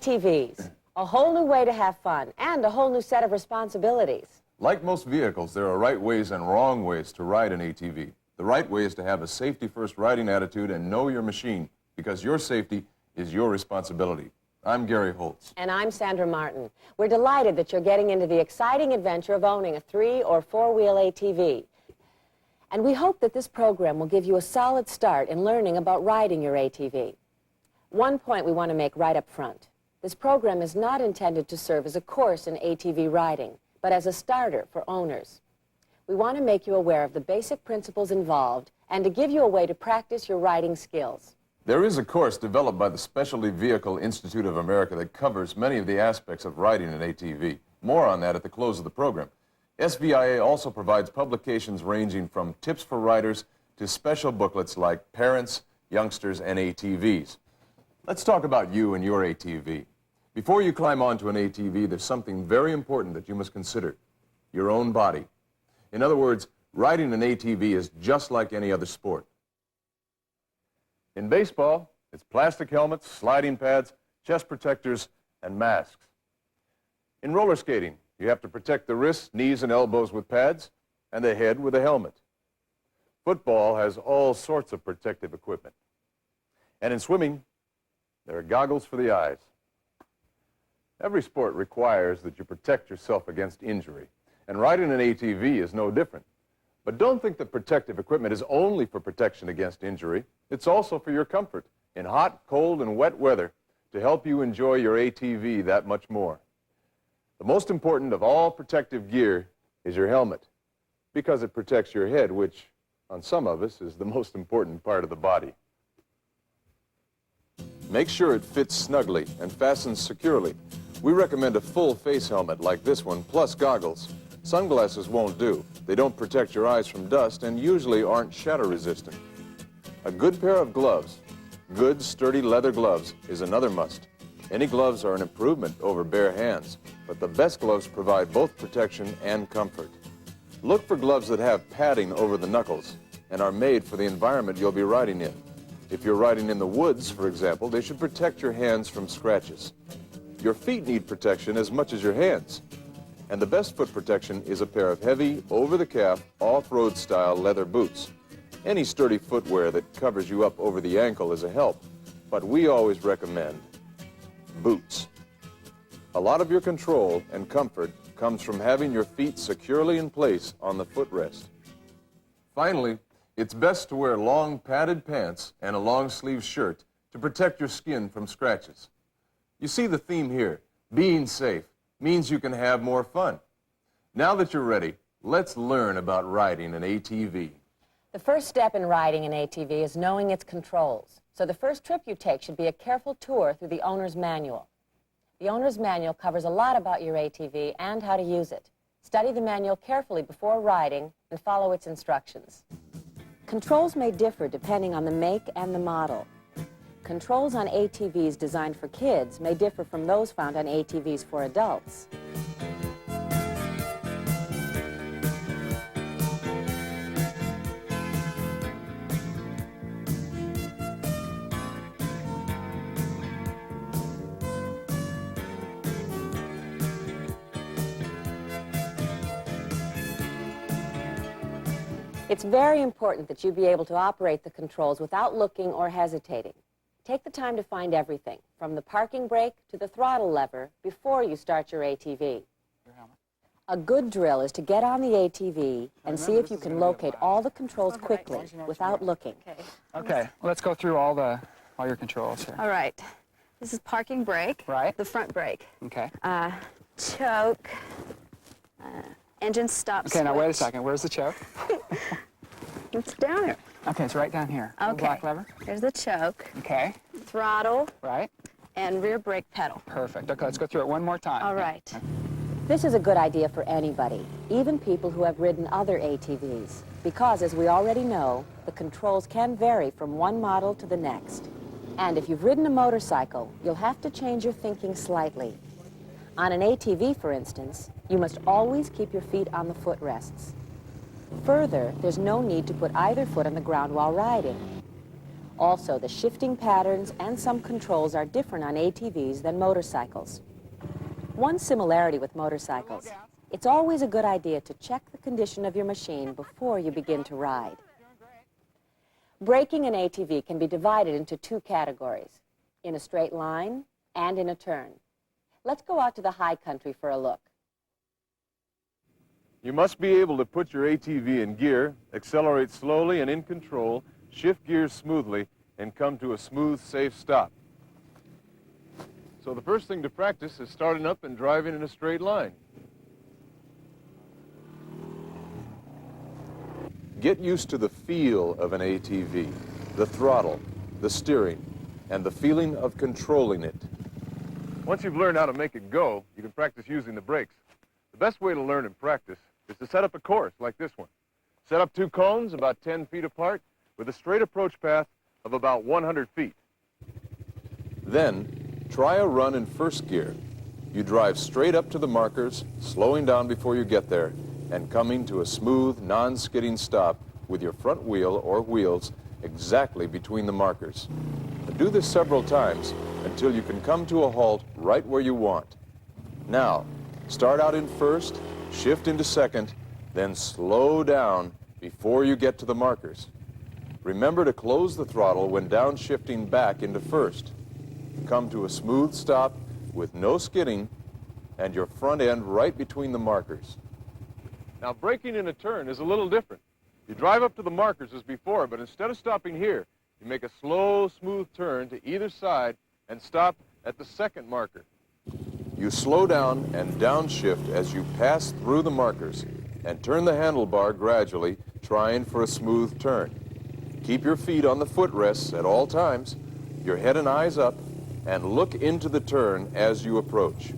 ATVs, a whole new way to have fun and a whole new set of responsibilities. Like most vehicles, there are right ways and wrong ways to ride an ATV. The right way is to have a safety-first riding attitude and know your machine, because your safety is your responsibility. I'm Gary Holtz. And I'm Sandra Martin. We're delighted that you're getting into the exciting adventure of owning a 3- or 4-wheel ATV. And we hope that this program will give you a solid start in learning about riding your ATV. One point we want to make right up front. This program is not intended to serve as a course in ATV riding, but as a starter for owners. We want to make you aware of the basic principles involved and to give you a way to practice your riding skills. There is a course developed by the Specialty Vehicle Institute of America that covers many of the aspects of riding an ATV. More on that at the close of the program. SVIA also provides publications ranging from tips for riders to special booklets like Parents, Youngsters, and ATVs. Let's talk about you and your ATV. Before you climb onto an ATV, there's something very important that you must consider: your own body. In other words, riding an ATV is just like any other sport. In baseball, it's plastic helmets, sliding pads, chest protectors, and masks. In roller skating, you have to protect the wrists, knees, and elbows with pads, and the head with a helmet. Football has all sorts of protective equipment. And in swimming, there are goggles for the eyes. Every sport requires that you protect yourself against injury, and riding an ATV is no different. But don't think that protective equipment is only for protection against injury. It's also for your comfort in hot, cold, and wet weather to help you enjoy your ATV that much more. The most important of all protective gear is your helmet, because it protects your head, which, on some of us, is the most important part of the body. Make sure it fits snugly and fastens securely. We recommend a full face helmet like this one, plus goggles. Sunglasses won't do. They don't protect your eyes from dust and usually aren't shatter resistant. A good pair of gloves, good sturdy leather gloves, is another must. Any gloves are an improvement over bare hands, but the best gloves provide both protection and comfort. Look for gloves that have padding over the knuckles and are made for the environment you'll be riding in. If you're riding in the woods, for example, they should protect your hands from scratches. Your feet need protection as much as your hands. And the best foot protection is a pair of heavy, over-the-calf, off-road style leather boots. Any sturdy footwear that covers you up over the ankle is a help, but we always recommend boots. A lot of your control and comfort comes from having your feet securely in place on the footrest. Finally, it's best to wear long padded pants and a long-sleeve shirt to protect your skin from scratches. You see the theme here: being safe means you can have more fun. Now that you're ready, let's learn about riding an ATV. The first step in riding an ATV is knowing its controls. So the first trip you take should be a careful tour through the owner's manual. The owner's manual covers a lot about your ATV and how to use it. Study the manual carefully before riding and follow its instructions. Controls may differ depending on the make and the model. Controls on ATVs designed for kids may differ from those found on ATVs for adults. It's very important that you be able to operate the controls without looking or hesitating. Take the time to find everything, from the parking brake to the throttle lever, before you start your ATV. A good drill is to get on the ATV and see if you can locate all the controls quickly without looking. Okay, let's go through all your controls here. All right. This is parking brake. Right. The front brake. Okay. Choke. Engine stop switch. Okay, now wait a second. Where's the choke? It's down here. Okay, it's right down here. Okay. The black lever. There's the choke. Okay. Throttle. Right. And rear brake pedal. Perfect. Okay, let's go through it one more time. All right. This is a good idea for anybody, even people who have ridden other ATVs, because, as we already know, the controls can vary from one model to the next. And if you've ridden a motorcycle, you'll have to change your thinking slightly. On an ATV, for instance, you must always keep your feet on the footrests. Further, there's no need to put either foot on the ground while riding. Also, the shifting patterns and some controls are different on ATVs than motorcycles. One similarity with motorcycles, it's always a good idea to check the condition of your machine before you begin to ride. Braking an ATV can be divided into two categories, in a straight line and in a turn. Let's go out to the high country for a look. You must be able to put your ATV in gear, accelerate slowly and in control, shift gears smoothly, and come to a smooth, safe stop. So the first thing to practice is starting up and driving in a straight line. Get used to the feel of an ATV, the throttle, the steering, and the feeling of controlling it. Once you've learned how to make it go, you can practice using the brakes. The best way to learn and practice is to set up a course like this one. Set up two cones about 10 feet apart with a straight approach path of about 100 feet. Then, try a run in first gear. You drive straight up to the markers, slowing down before you get there, and coming to a smooth, non-skidding stop with your front wheel or wheels exactly between the markers. Do this several times until you can come to a halt right where you want. Now, start out in first, shift into second, then slow down before you get to the markers. Remember to close the throttle when downshifting back into first. Come to a smooth stop with no skidding and your front end right between the markers. Now, braking in a turn is a little different. You drive up to the markers as before, but instead of stopping here, you make a slow, smooth turn to either side and stop at the second marker. You slow down and downshift as you pass through the markers and turn the handlebar gradually, trying for a smooth turn. Keep your feet on the footrests at all times, your head and eyes up, and look into the turn as you approach.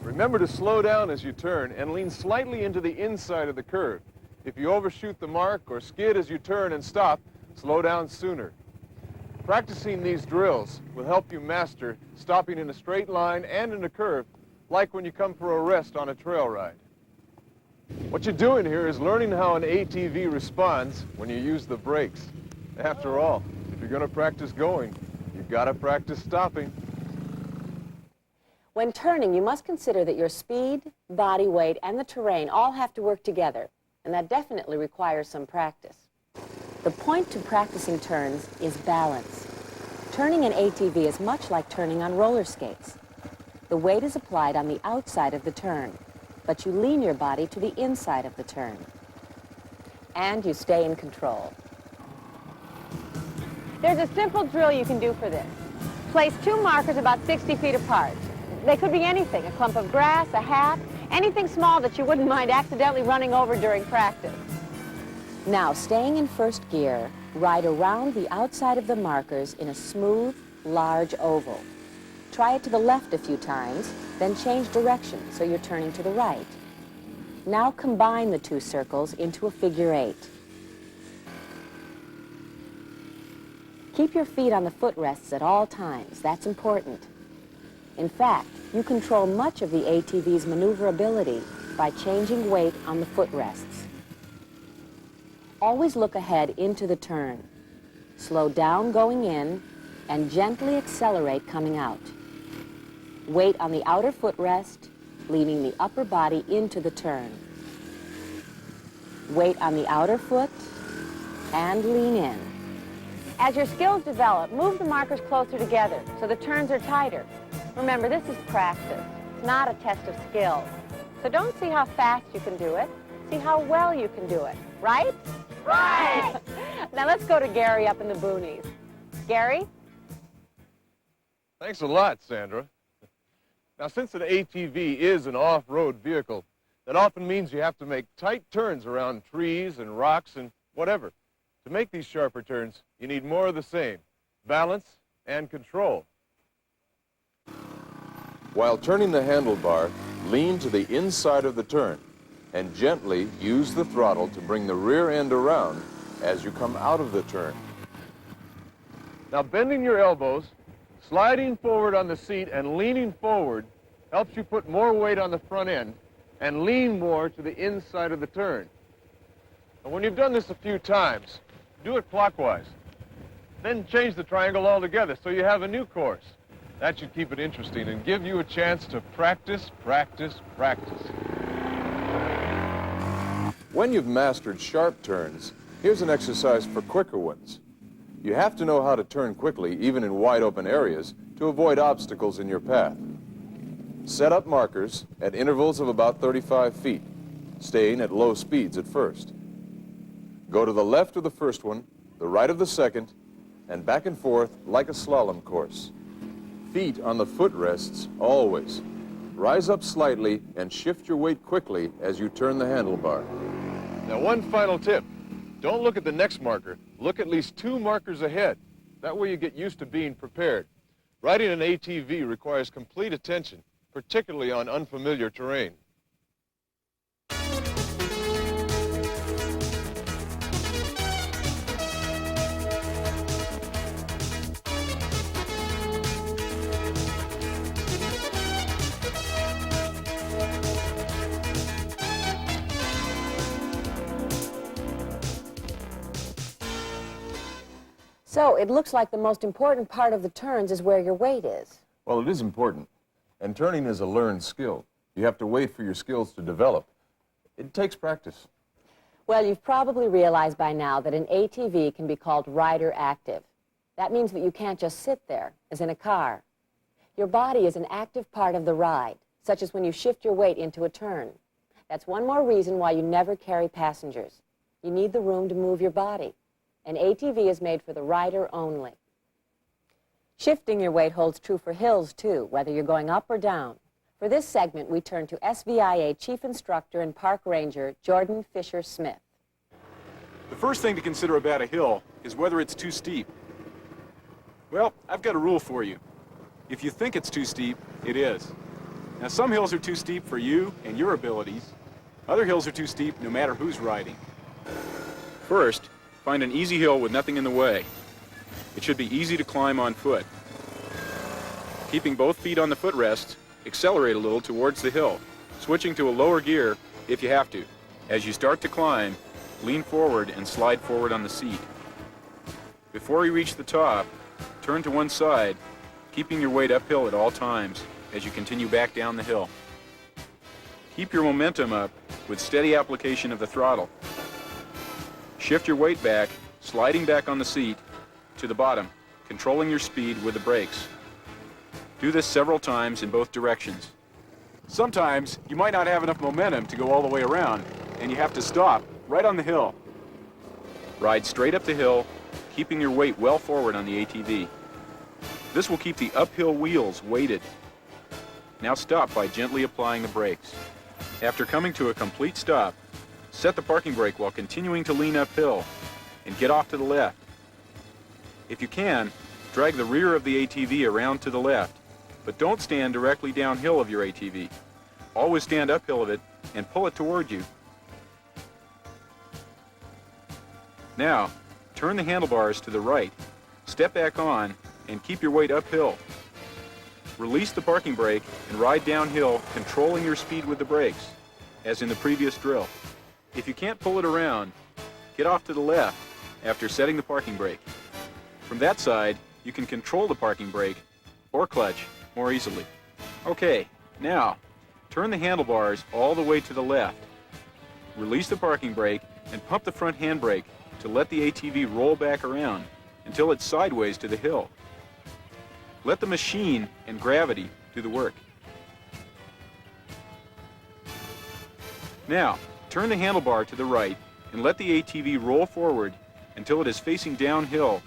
Remember to slow down as you turn and lean slightly into the inside of the curve. If you overshoot the mark or skid as you turn and stop, slow down sooner. Practicing these drills will help you master stopping in a straight line and in a curve, like when you come for a rest on a trail ride. What you're doing here is learning how an ATV responds when you use the brakes. After all, if you're going to practice going, you've got to practice stopping. When turning, you must consider that your speed, body weight, and the terrain all have to work together, and that definitely requires some practice. The point to practicing turns is balance. Turning an ATV is much like turning on roller skates. The weight is applied on the outside of the turn, but you lean your body to the inside of the turn. And you stay in control. There's a simple drill you can do for this. Place two markers about 60 feet apart. They could be anything, a clump of grass, a hat, anything small that you wouldn't mind accidentally running over during practice. Now, staying in first gear, ride around the outside of the markers in a smooth, large oval. Try it to the left a few times, then change direction so you're turning to the right. Now combine the two circles into a figure 8. Keep your feet on the footrests at all times. That's important. In fact, you control much of the ATV's maneuverability by changing weight on the footrests. Always look ahead into the turn. Slow down going in and gently accelerate coming out. Weight on the outer footrest, leaning the upper body into the turn. Weight on the outer foot and lean in. As your skills develop, move the markers closer together so the turns are tighter. Remember, this is practice. It's not a test of skill. So don't see how fast you can do it. See how well you can do it. Right? Right! Now let's go to Gary up in the boonies. Gary? Thanks a lot, Sandra. Now, since an ATV is an off-road vehicle, that often means you have to make tight turns around trees and rocks and whatever. To make these sharper turns, you need more of the same, balance and control. While turning the handlebar, lean to the inside of the turn and gently use the throttle to bring the rear end around as you come out of the turn. Now, bending your elbows, sliding forward on the seat and leaning forward helps you put more weight on the front end and lean more to the inside of the turn. And when you've done this a few times, do it clockwise. Then change the triangle altogether so you have a new course. That should keep it interesting and give you a chance to practice, practice, practice. When you've mastered sharp turns, here's an exercise for quicker ones. You have to know how to turn quickly, even in wide open areas, to avoid obstacles in your path. Set up markers at intervals of about 35 feet, staying at low speeds at first. Go to the left of the first one, the right of the second, and back and forth like a slalom course. Feet on the footrests always. Rise up slightly and shift your weight quickly as you turn the handlebar. Now, one final tip. Don't look at the next marker. Look at least 2 markers ahead. That way you get used to being prepared. Riding an ATV requires complete attention, particularly on unfamiliar terrain. So it looks like the most important part of the turns is where your weight is. Well, it is important. And turning is a learned skill. You have to wait for your skills to develop. It takes practice. Well, you've probably realized by now that an ATV can be called rider active. That means that you can't just sit there, as in a car. Your body is an active part of the ride, such as when you shift your weight into a turn. That's one more reason why you never carry passengers. You need the room to move your body. An ATV is made for the rider only. Shifting your weight holds true for hills, too, whether you're going up or down. For this segment, we turn to SVIA Chief Instructor and Park Ranger Jordan Fisher-Smith. The first thing to consider about a hill is whether it's too steep. Well, I've got a rule for you. If you think it's too steep, it is. Now, some hills are too steep for you and your abilities. Other hills are too steep no matter who's riding. First, find an easy hill with nothing in the way. It should be easy to climb on foot. Keeping both feet on the footrests, accelerate a little towards the hill, switching to a lower gear if you have to. As you start to climb, lean forward and slide forward on the seat. Before you reach the top, turn to one side, keeping your weight uphill at all times as you continue back down the hill. Keep your momentum up with steady application of the throttle. Shift your weight back, sliding back on the seat to the bottom, controlling your speed with the brakes. Do this several times in both directions. Sometimes you might not have enough momentum to go all the way around, and you have to stop right on the hill. Ride straight up the hill, keeping your weight well forward on the ATV. This will keep the uphill wheels weighted. Now stop by gently applying the brakes. After coming to a complete stop, set the parking brake while continuing to lean uphill and get off to the left. If you can, drag the rear of the ATV around to the left, but don't stand directly downhill of your ATV. Always stand uphill of it and pull it toward you. Now, turn the handlebars to the right, step back on, and keep your weight uphill. Release the parking brake and ride downhill, controlling your speed with the brakes, as in the previous drill. If you can't pull it around, get off to the left after setting the parking brake. From that side, you can control the parking brake or clutch more easily. Okay, now, turn the handlebars all the way to the left. Release the parking brake and pump the front handbrake to let the ATV roll back around until it's sideways to the hill. Let the machine and gravity do the work. Now, turn the handlebar to the right and let the ATV roll forward until it is facing downhill,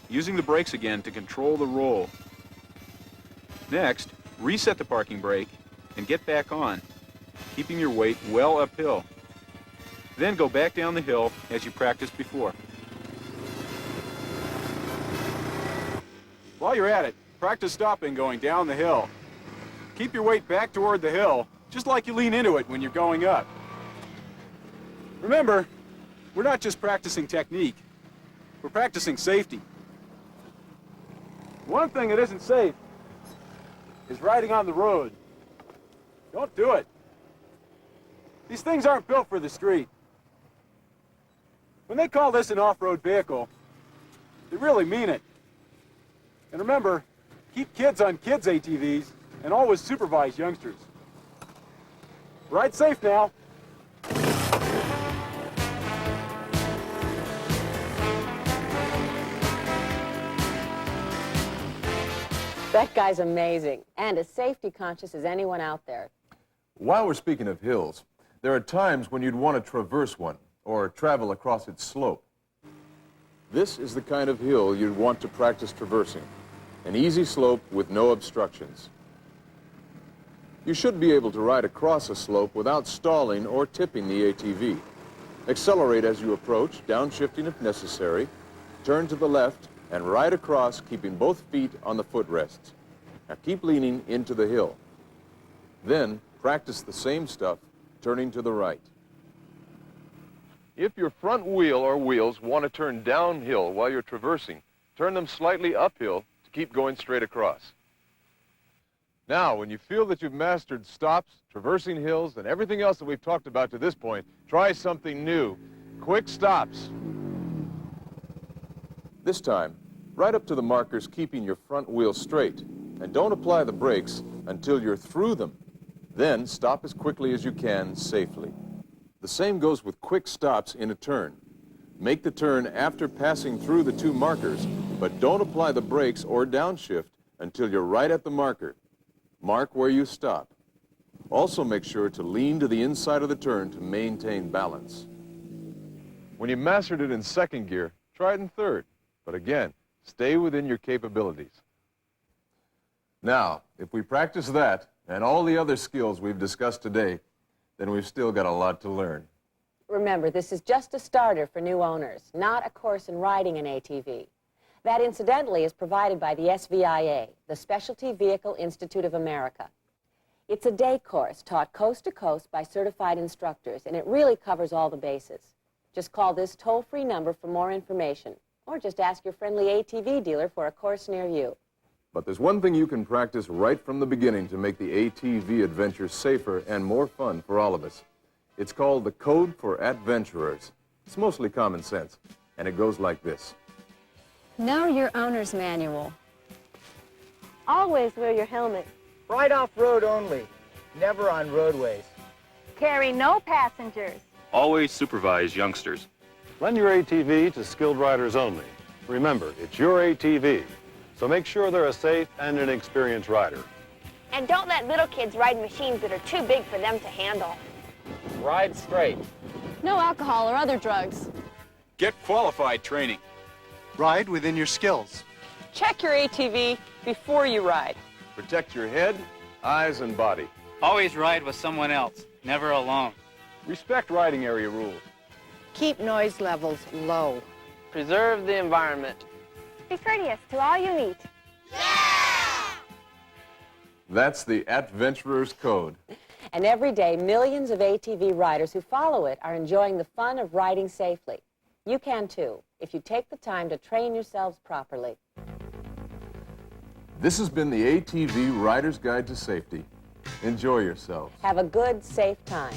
using the brakes again to control the roll. Next, reset the parking brake and get back on, keeping your weight well uphill. Then go back down the hill as you practiced before. While you're at it, practice stopping going down the hill. Keep your weight back toward the hill, just like you lean into it when you're going up. Remember, we're not just practicing technique, we're practicing safety. One thing that isn't safe is riding on the road. Don't do it. These things aren't built for the street. When they call this an off-road vehicle, they're We really mean it. And remember, keep kids on kids' ATVs and always supervise youngsters. Ride safe now. That guy's amazing, and as safety conscious as anyone out there. While we're speaking of hills, there are times when you'd want to traverse one or travel across its slope. This is the kind of hill you'd want to practice traversing. An easy slope with no obstructions. You should be able to ride across a slope without stalling or tipping the ATV. Accelerate as you approach, downshifting if necessary, turn to the left, and ride across, keeping both feet on the footrests. Now keep leaning into the hill. Then practice the same stuff, turning to the right. If your front wheel or wheels want to turn downhill while you're traversing, turn them slightly uphill to keep going straight across. Now, when you feel that you've mastered stops, traversing hills, and everything else that we've talked about to this point, try something new. Quick stops. This time, right up to the markers, keeping your front wheel straight, and don't apply the brakes until you're through them. Then stop as quickly as you can safely. The same goes with quick stops in a turn. Make the turn after passing through the two markers, but don't apply the brakes or downshift until you're right at the marker. Mark where you stop. Also make sure to lean to the inside of the turn to maintain balance. When you mastered it in second gear, try it in third. But again, stay within your capabilities. Now, if we practice that and all the other skills we've discussed today, then we've still got a lot to learn. Remember, this is just a starter for new owners, not a course in riding an ATV. That, incidentally, is provided by the SVIA, the Specialty Vehicle Institute of America. It's a day course taught coast to coast by certified instructors, and it really covers all the bases. Just call this toll-free number for more information, or just ask your friendly ATV dealer for a course near you. But there's one thing you can practice right from the beginning to make the ATV adventure safer and more fun for all of us. It's called the Code for Adventurers. It's mostly common sense, and it goes like this. Know your owner's manual. Always wear your helmet. Ride off-road only, never on roadways. Carry no passengers. Always supervise youngsters. Lend your ATV to skilled riders only. Remember, it's your ATV, so make sure they're a safe and an experienced rider. And don't let little kids ride machines that are too big for them to handle. Ride straight. No alcohol or other drugs. Get qualified training. Ride within your skills. Check your ATV before you ride. Protect your head, eyes, and body. Always ride with someone else, never alone. Respect riding area rules. Keep noise levels low. Preserve the environment. Be courteous to all you meet. That's the Adventurer's Code. And every day, millions of ATV riders who follow it are enjoying the fun of riding safely. You can too, if you take the time to train yourselves properly. This has been the ATV Rider's Guide to Safety. Enjoy yourselves. Have a good, safe time.